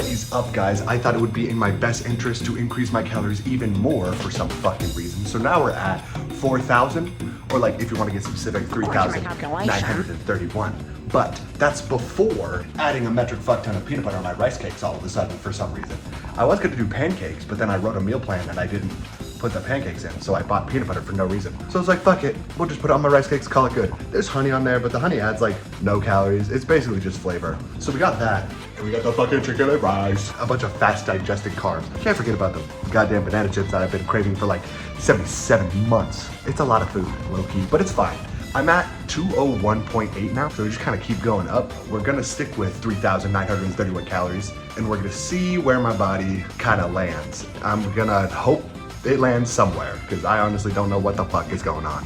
What is up, guys? I thought it would be in my best interest to increase my calories even more for some fucking reason. So now we're at 4,000, or like if you want to get specific, 3,931. But that's before adding a metric fuck ton of peanut butter on my rice cakes all of a sudden for some reason. I was gonna do pancakes, but then I wrote a meal plan and I didn't put the pancakes in, so I bought peanut butter for no reason. So I was like, fuck it, we'll just put it on my rice cakes, call it good. There's honey on there, but the honey adds like no calories. It's basically just flavor. So we got that, and we got the fucking chicken and rice. A bunch of fast digesting carbs. Can't forget about the goddamn banana chips that I've been craving for like 77 months. It's a lot of food, low key, but it's fine. I'm at 201.8 now, so we just kind of keep going up. We're gonna stick with 3,931 calories, and we're gonna see where my body kind of lands. I'm gonna hope it lands somewhere, because I honestly don't know what the fuck is going on.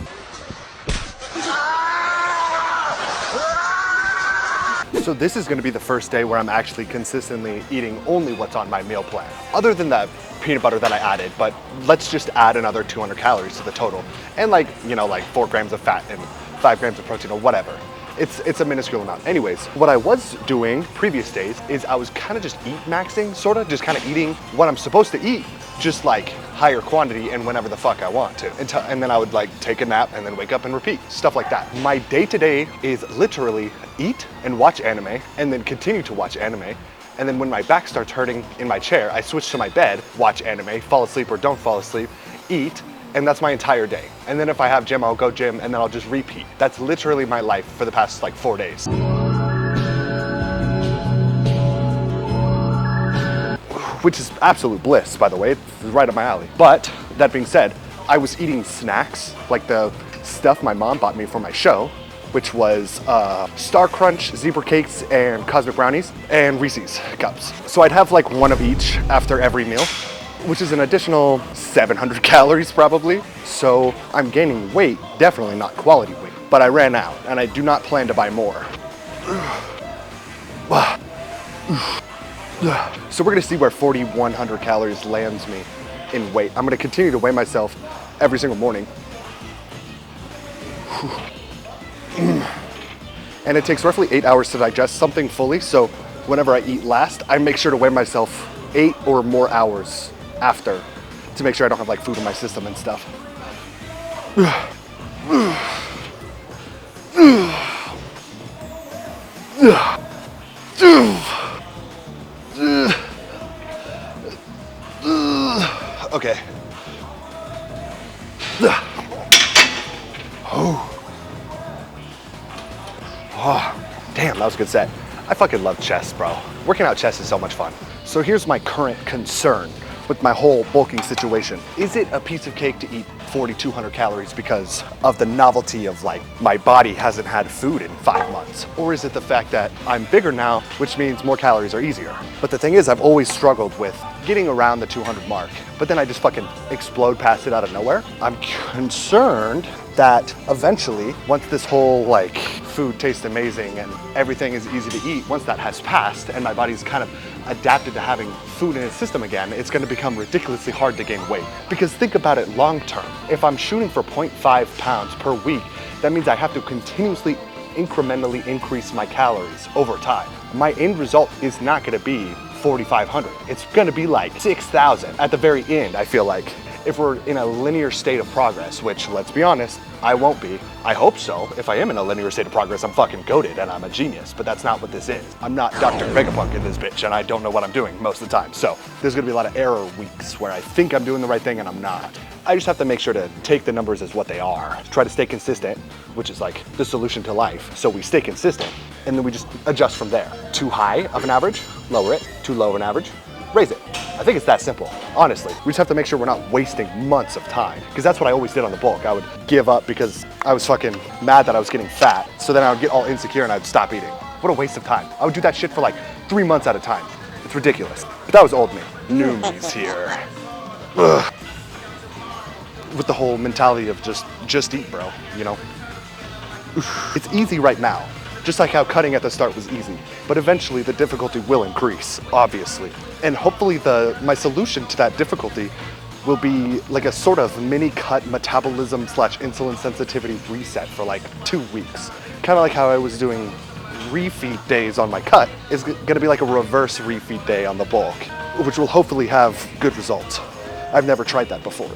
So this is gonna be the first day where I'm actually consistently eating only what's on my meal plan. Other than that peanut butter that I added, but let's just add another 200 calories to the total. And like, you know, like 4 grams of fat and 5 grams of protein or whatever. It's a minuscule amount. Anyways, what I was doing previous days is I was kind of just eat maxing, sort of just kind of eating what I'm supposed to eat, just like higher quantity and whenever the fuck I want to. And then I would like take a nap and then wake up and repeat, stuff like that. My day-to-day is literally eat and watch anime and then continue to watch anime. And then when my back starts hurting in my chair, I switch to my bed, watch anime, fall asleep or don't fall asleep, eat, and that's my entire day. And then if I have gym, I'll go gym and then I'll just repeat. That's literally my life for the past like 4 days. Which is absolute bliss, by the way. It's right up my alley. But that being said, I was eating snacks, like the stuff my mom bought me for my show, which was Star Crunch, Zebra Cakes, and Cosmic Brownies, and Reese's Cups. So I'd have like one of each after every meal, which is an additional 700 calories probably. So I'm gaining weight, definitely not quality weight, but I ran out and I do not plan to buy more. So we're gonna see where 4,100 calories lands me in weight. I'm gonna continue to weigh myself every single morning. And it takes roughly 8 hours to digest something fully, so whenever I eat last, I make sure to weigh myself 8 or more hours after to make sure I don't have like food in my system and stuff. Okay. Oh, damn, that was a good set. I fucking love chess, bro. Working out chess is so much fun. So here's my current concern with my whole bulking situation. Is it a piece of cake to eat 4,200 calories because of the novelty of like, my body hasn't had food in 5 months? Or is it the fact that I'm bigger now, which means more calories are easier? But the thing is, I've always struggled with getting around the 200 mark, but then I just fucking explode past it out of nowhere. I'm concerned that eventually, once this whole like food tastes amazing and everything is easy to eat, once that has passed and my body's kind of adapted to having food in its system again, it's gonna become ridiculously hard to gain weight. Because think about it long term. If I'm shooting for 0.5 pounds per week, that means I have to continuously incrementally increase my calories over time. My end result is not gonna be 4,500. It's gonna be like 6,000 at the very end, I feel like. If we're in a linear state of progress, which let's be honest, I won't be. I hope so. If I am in a linear state of progress, I'm fucking goated and I'm a genius, but that's not what this is. I'm not Dr. Vegapunk in this bitch and I don't know what I'm doing most of the time. So there's gonna be a lot of error weeks where I think I'm doing the right thing and I'm not. I just have to make sure to take the numbers as what they are. Try to stay consistent, which is like the solution to life. So we stay consistent and then we just adjust from there. Too high of an average, lower it. Too low of an average, raise it. I think it's that simple, honestly. We just have to make sure we're not wasting months of time, because that's what I always did on the bulk. I would give up because I was fucking mad that I was getting fat, so then I would get all insecure and I'd stop eating. What a waste of time. I would do that shit for like 3 months at a time. It's ridiculous. But that was old me. New me's here. Ugh. With the whole mentality of just eat, bro, you know? It's easy right now. Just like how cutting at the start was easy, but eventually the difficulty will increase, obviously. And hopefully my solution to that difficulty will be like a sort of mini cut metabolism / insulin sensitivity reset for like 2 weeks. Kind of like how I was doing refeed days on my cut is gonna be like a reverse refeed day on the bulk, which will hopefully have good results. I've never tried that before.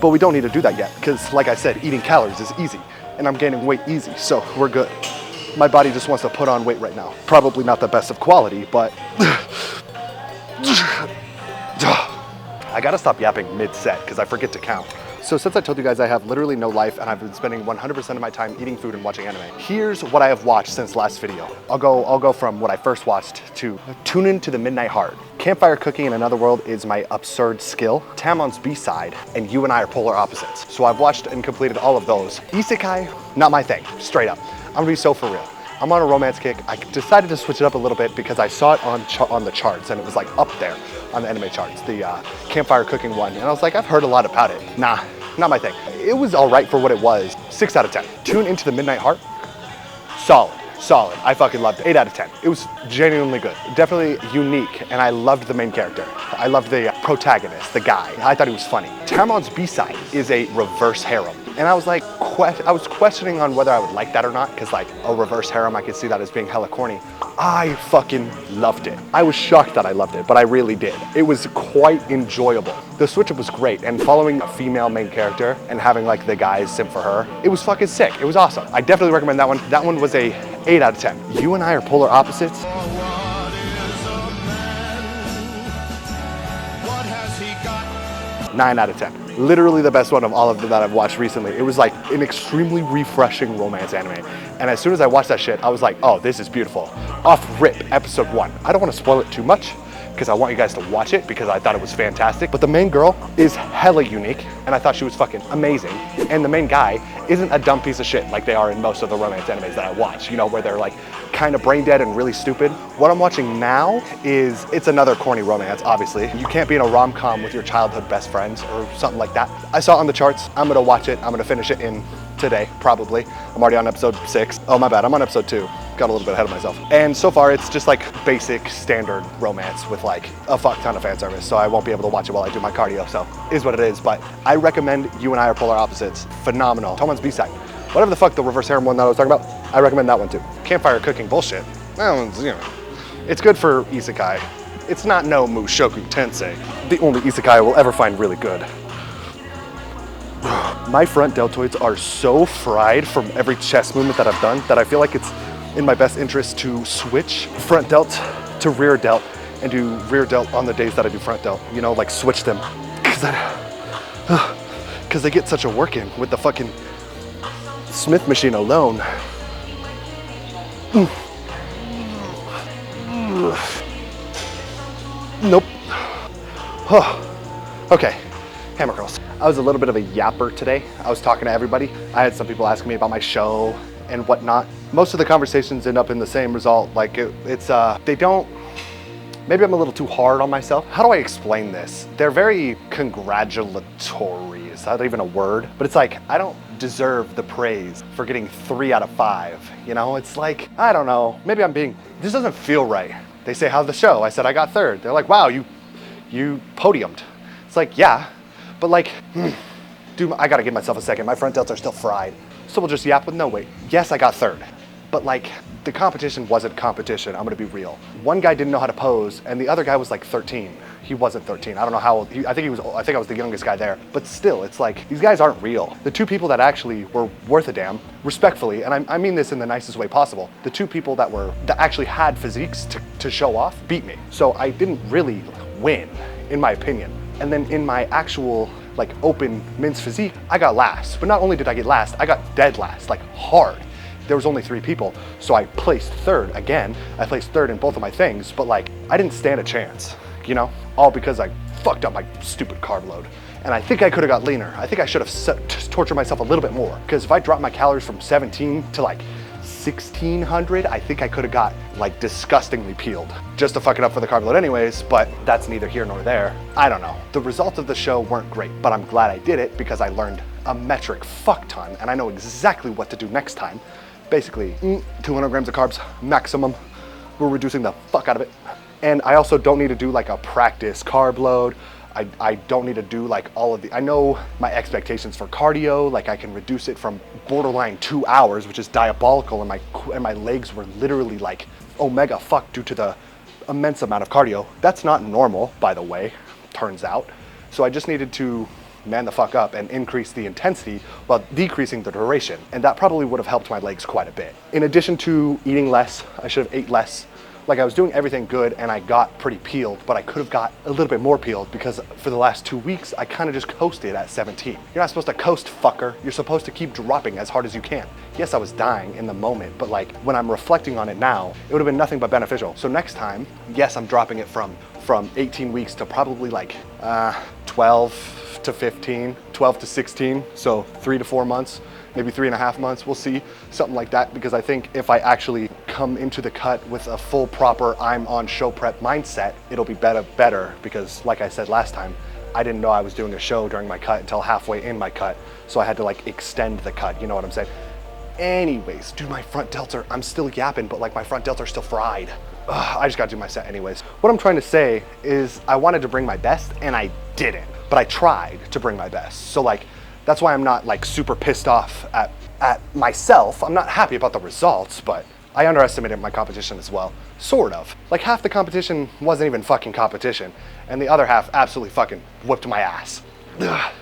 But we don't need to do that yet, because like I said, eating calories is easy, and I'm gaining weight easy, so we're good. My body just wants to put on weight right now. Probably not the best of quality, but I gotta stop yapping mid-set, because I forget to count. So since I told you guys I have literally no life and I've been spending 100% of my time eating food and watching anime, here's what I have watched since last video. I'll go from what I first watched to Tune Into the Midnight Heart. Campfire cooking in another world is my absurd skill. Tamon's B-side, and You and I Are Polar Opposites. So I've watched and completed all of those. Isekai, not my thing, straight up. I'm gonna be so for real. I'm on a romance kick. I decided to switch it up a little bit because I saw it on the charts, and it was like up there on the anime charts, the campfire cooking one. And I was like, I've heard a lot about it. Nah, not my thing. It was all right for what it was. 6 out of 10. Tune Into the Midnight Heart, solid. I fucking loved it. 8 out of 10. It was genuinely good. Definitely unique, and I loved the main character. I loved the protagonist, the guy. I thought he was funny. Tamon's B-side is a reverse harem. And I was like, I was questioning on whether I would like that or not, because like a reverse harem, I could see that as being hella corny. I fucking loved it. I was shocked that I loved it, but I really did. It was quite enjoyable. The switch up was great, and following a female main character and having like the guys simp for her, it was fucking sick. It was awesome. I definitely recommend that one. That one was a 8 out of 10. You and I Are Polar Opposites. 9 out of 10. Literally the best one of all of them that I've watched recently. It was like an extremely refreshing romance anime. And as soon as I watched that shit, I was like, oh, this is beautiful. Off rip, episode 1. I don't want to spoil it too much, because I want you guys to watch it because I thought it was fantastic. But the main girl is hella unique, and I thought she was fucking amazing. And the main guy isn't a dumb piece of shit like they are in most of the romance animes that I watch, you know, where they're like kind of brain dead and really stupid. What I'm watching now is, it's another corny romance, obviously. You can't be in a rom-com with your childhood best friends or something like that. I saw it on the charts. I'm gonna watch it. I'm gonna finish it in today, probably. I'm already on episode 6. Oh, my bad, I'm on episode 2. Got a little bit ahead of myself. And so far, it's just like basic standard romance with like a fuck ton of fan service, so I won't be able to watch it while I do my cardio, so is what it is. But I recommend You and I Are Polar Opposites. Phenomenal. Tomon's B-side. Whatever the fuck the reverse harem one that I was talking about, I recommend that one too. Campfire cooking bullshit. That one's, you know, it's good for isekai. It's not no Mushoku Tensei. The only isekai I will ever find really good. My front deltoids are so fried from every chest movement that I've done that I feel like it's in my best interest to switch front delt to rear delt and do rear delt on the days that I do front delt. You know, like switch them. Because I get such a work in with the fucking Smith machine alone. Nope. Okay, hammer curls. I was a little bit of a yapper today. I was talking to everybody. I had some people asking me about my show and whatnot. Most of the conversations end up in the same result. Like they don't, maybe I'm a little too hard on myself. How do I explain this? They're very congratulatory. Is that even a word? But it's like, I don't deserve the praise for getting 3 out of 5. You know, it's like, I don't know, maybe this doesn't feel right. They say, how's the show? I said, I got 3rd. They're like, wow, you podiumed. It's like, yeah, but like, dude, I gotta give myself a second. My front delts are still fried. So we'll just yap with no weight. Yes, I got 3rd, but like, the competition wasn't competition. I'm gonna be real. One guy didn't know how to pose, and the other guy was like 13. He wasn't 13. I don't know how old. I think I was the youngest guy there. But still, it's like, these guys aren't real. The 2 people that actually were worth a damn, respectfully, and I mean this in the nicest way possible, the 2 people that actually had physiques to show off beat me. So I didn't really win, in my opinion. And then in my actual like open men's physique, I got last. But not only did I get last, I got dead last, like hard. There was only 3 people, so I placed 3rd again. I placed 3rd in both of my things, but like, I didn't stand a chance, you know? All because I fucked up my stupid carb load. And I think I could have got leaner. I think I should have just tortured myself a little bit more, because if I dropped my calories from 17 to like 1600, I think I could have got like disgustingly peeled just to fuck it up for the carb load anyways, but that's neither here nor there. I don't know. The results of the show weren't great, but I'm glad I did it because I learned a metric fuck ton, and I know exactly what to do next time. Basically, 200 grams of carbs, maximum. We're reducing the fuck out of it. And I also don't need to do like a practice carb load. I don't need to do like all of the, I know my expectations for cardio, like I can reduce it from borderline 2 hours, which is diabolical, and my legs were literally like omega fucked due to the immense amount of cardio. That's not normal, by the way, turns out. So I just needed to man the fuck up and increase the intensity while decreasing the duration. And that probably would have helped my legs quite a bit. In addition to eating less, I should have ate less. Like I was doing everything good and I got pretty peeled, but I could have got a little bit more peeled because for the last 2 weeks, I kind of just coasted at 17. You're not supposed to coast, fucker. You're supposed to keep dropping as hard as you can. Yes, I was dying in the moment, but like when I'm reflecting on it now, it would have been nothing but beneficial. So next time, yes, I'm dropping it from 18 weeks to probably like 12 to 15, 12 to 16. So 3 to 4 months. Maybe 3.5 months, we'll see, something like that, because I think if I actually come into the cut with a full proper I'm on show prep mindset, it'll be better because like I said last time, I didn't know I was doing a show during my cut until halfway in my cut, so I had to like extend the cut, you know what I'm saying? Anyways, dude, my front delts are, I'm still yapping, but like my front delts are still fried. Ugh, I just gotta do my set anyways. What I'm trying to say is I wanted to bring my best and I didn't, but I tried to bring my best. So like, that's why I'm not like super pissed off at myself. I'm not happy about the results, but I underestimated my competition as well. Sort of. Like half the competition wasn't even fucking competition, and the other half absolutely fucking whipped my ass. Ugh.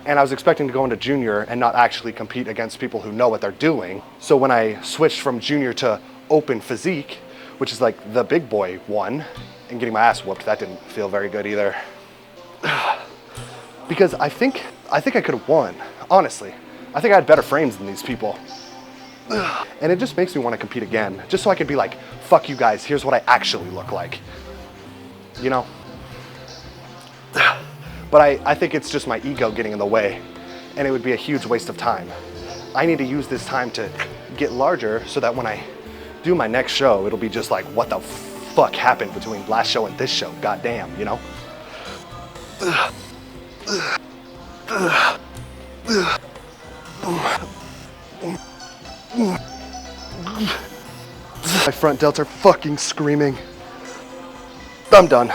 And I was expecting to go into junior and not actually compete against people who know what they're doing. So when I switched from junior to open physique, which is like the big boy one, and getting my ass whooped, that didn't feel very good either. Because I think I could have won, honestly. I think I had better frames than these people. And it just makes me want to compete again, just so I can be like, fuck you guys, here's what I actually look like. You know? But I think it's just my ego getting in the way, and it would be a huge waste of time. I need to use this time to get larger so that when I do my next show, it'll be just like, what the fuck happened between last show and this show? Goddamn, you know? My front delts are fucking screaming. I'm done.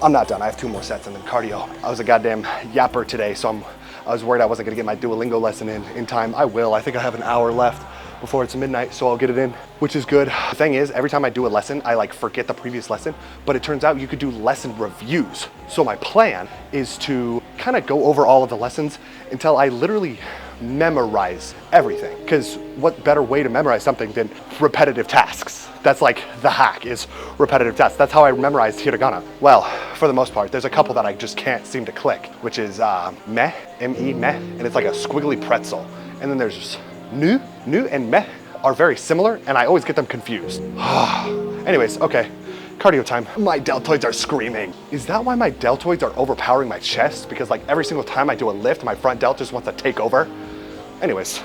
I'm not done. I have 2 more sets and then cardio. I was a goddamn yapper today, so I was worried I wasn't gonna get my Duolingo lesson in time. I will. I think I have an hour left before it's midnight, so I'll get it in, which is good. The thing is, every time I do a lesson, I like forget the previous lesson, but it turns out you could do lesson reviews. So my plan is to kind of go over all of the lessons until I literally memorize everything. Because what better way to memorize something than repetitive tasks? That's like the hack, is repetitive tasks. That's how I memorized hiragana. Well, for the most part, there's a couple that I just can't seem to click, which is meh, M-E, meh, and it's like a squiggly pretzel. And then there's just nu and meh are very similar, and I always get them confused. Anyways, okay, cardio time. My deltoids are screaming. Is that why my deltoids are overpowering my chest? Because like every single time I do a lift, my front delt just wants to take over. Anyways.